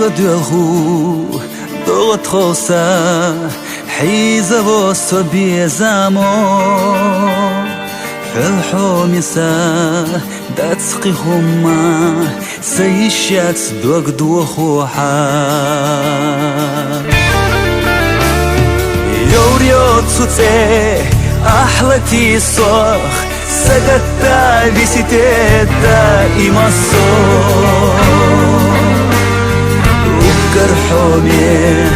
دلخو دوت خوسا حيزة وصو بيزامو الحومسا داتسقي خما سيشات دوك دوخوحا يوريوت سوتي أحلتي صخ سجدتا بسيتتا إمصو وكرحومي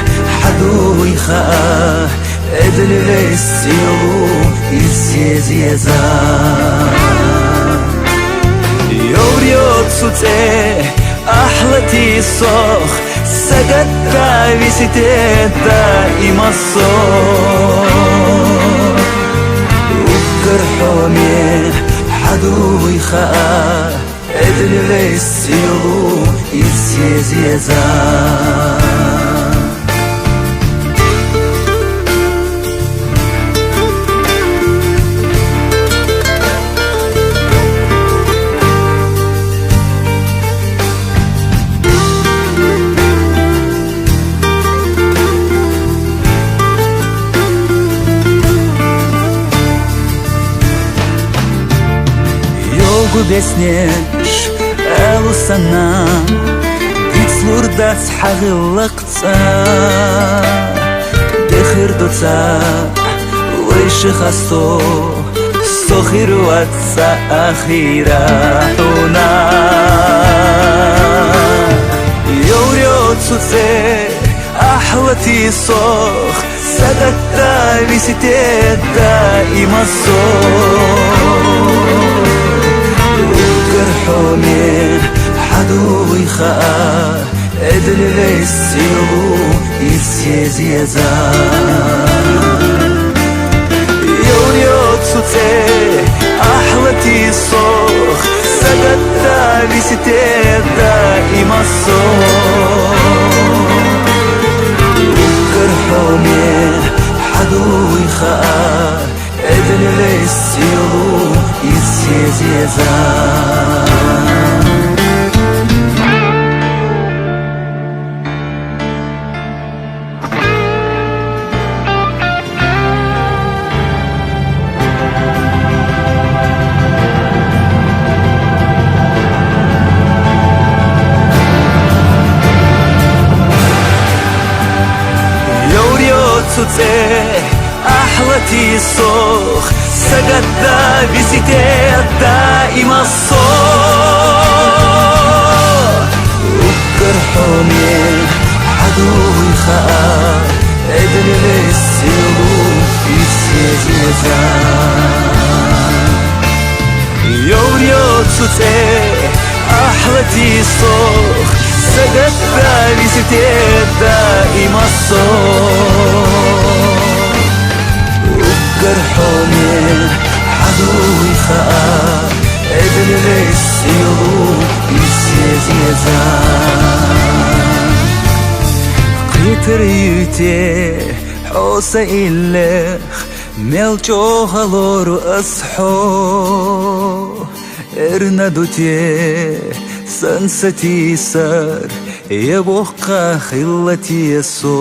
حدو يخا ادل ليسيو يزيزيزا يوريوت سوتي أحلتي صخ سجدتا بسيتتا إمصو وكرحومي حدو يخا ادل ليسيو يزيزيزا Беснеш элусана дицлурдац хагыллакца дехирдоца вайшихасто сохируатца ахиратуна يوريوتسوتسي أحلتي صخ سدتا بسيتتا إمصو كرحومي حدو يخا ادل ليسيو يزيزيزا يوريوتسوتسي أحلتي صخ سدتا بسيتتا إمصو كرحومي حدو يخا ادل ليسيو يزيزيزا أحلتي صخ سجدتا بسيتتا إمصو وكرحومي حدو يخا ادل ليسيو يزيزيزا يوريوتسوتسي أحلتي صخ سجدتا بسيتتا إمصو كرحومي حدو يخا ادل ليسيو يزيزيزا قيتر يوتي حوسا إلخ ملچو هلور أصحو إرندوتي سنستي سر يبوخ خلتي سو